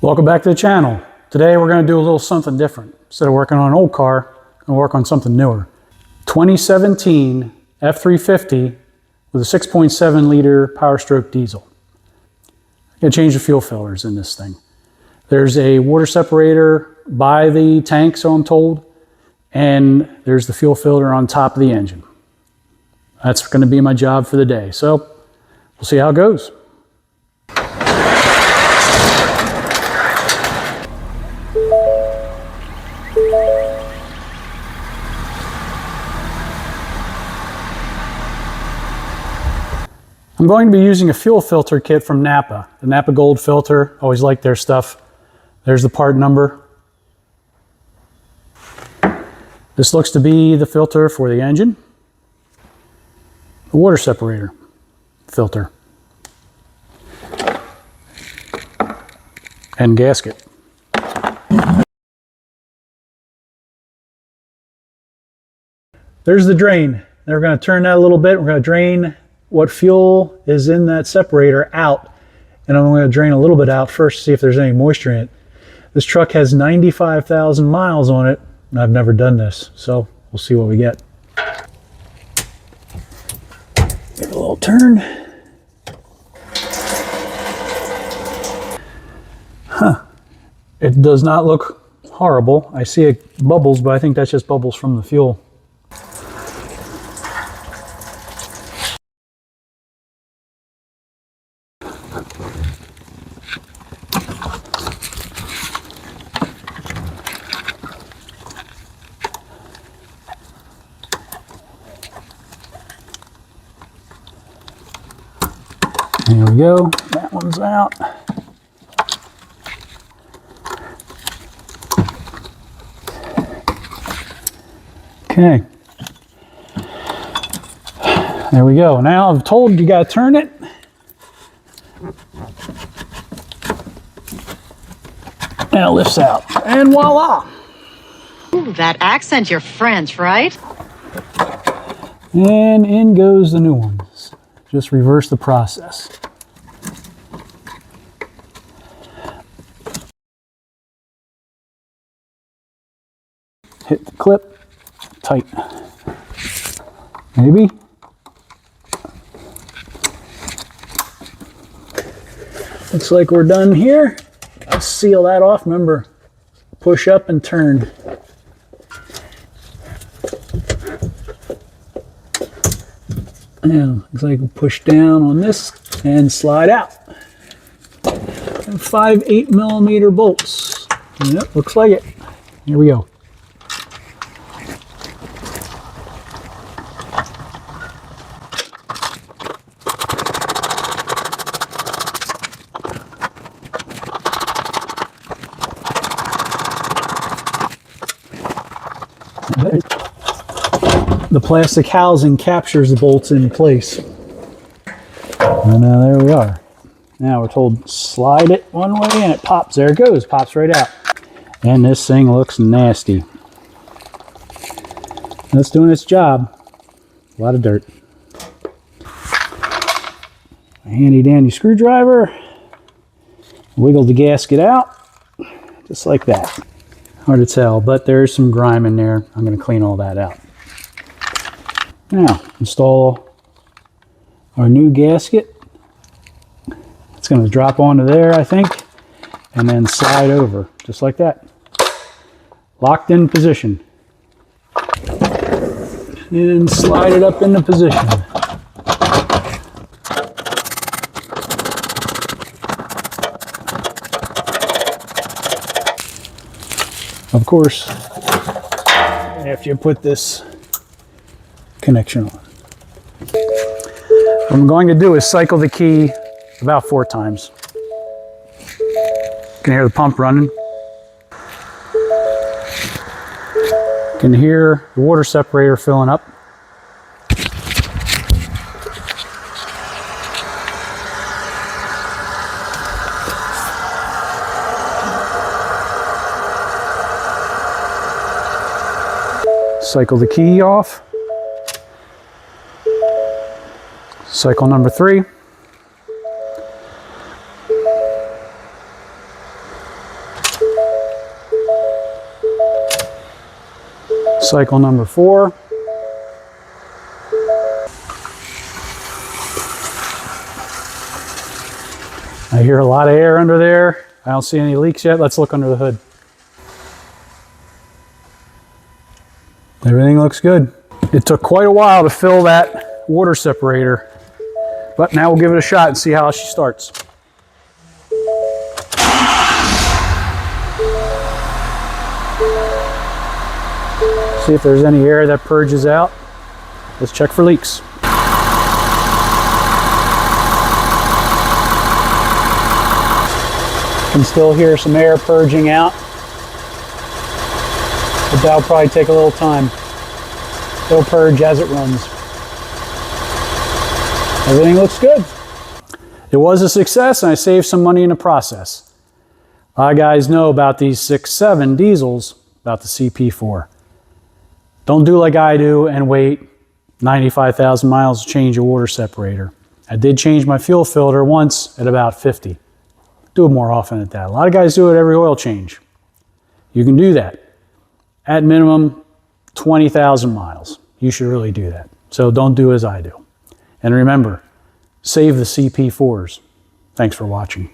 Welcome back to the channel. Today we're going to do a little something different. Instead of working on an old car, I'm going to work on something newer. 2017 F350 with a 6.7 liter Powerstroke diesel. I'm going to change the fuel filters in this thing. There's a water separator by the tank, so I'm told, and there's the fuel filter on top of the engine. That's going to be my job for the day. So we'll see how it goes. I'm going to be using a fuel filter kit from Napa, the Napa Gold filter. Always like their stuff. There's the part number. This looks to be the filter for the engine. The water separator filter. And gasket. There's the drain. Now we're going to turn that a little bit. We're going to drain what fuel is in that separator out, and I'm going to drain a little bit out first to see if there's any moisture in it. This truck has 95,000 miles on it, and I've never done this, so we'll see what we get. Give it a little turn. It does not look horrible. I see bubbles, but I think that's just bubbles from the fuel. There we go, that one's out. Okay, there we go. Now I'm told you gotta turn it. And it lifts out, and voila! Ooh, that accent, you're French, right? And in goes the new ones. Just reverse the process. Hit the clip, tight. Maybe. Looks like we're done here. I'll seal that off. Remember, push up and turn. And looks like we'll push down on this and slide out. And 5 8mm bolts. Yep, looks like it. Here we go. The plastic housing captures the bolts in place. And now there we are. Now we're told slide it one way and it pops. There it goes, pops right out. And this thing looks nasty. That's doing its job. A lot of dirt. A handy dandy screwdriver. Wiggle the gasket out, just like that. Hard to tell, but there's some grime in there. I'm going to clean all that out. Now, install our new gasket. It's going to drop onto there, I think, and then slide over, just like that. Locked in position. And slide it up into position. Of course, after you put this connection on. What I'm going to do is cycle the key about 4 times. You can hear the pump running. You can hear the water separator filling up. Cycle the key off. Cycle number 3. Cycle number 4. I hear a lot of air under there. I don't see any leaks yet. Let's look under the hood. Everything looks good. It took quite a while to fill that water separator, but now we'll give it a shot and see how she starts. See if there's any air that purges out. Let's check for leaks. Can still hear some air purging out, but that'll probably take a little time. It'll purge as it runs. Everything looks good. It was a success and I saved some money in the process. A lot of guys know about these 6.7 diesels, about the CP4. Don't do like I do and wait 95,000 miles to change your water separator. I did change my fuel filter once at about 50. Do it more often than that. A lot of guys do it every oil change. You can do that. At minimum, 20,000 miles. You should really do that. So don't do as I do. And remember, save the CP4s. Thanks for watching.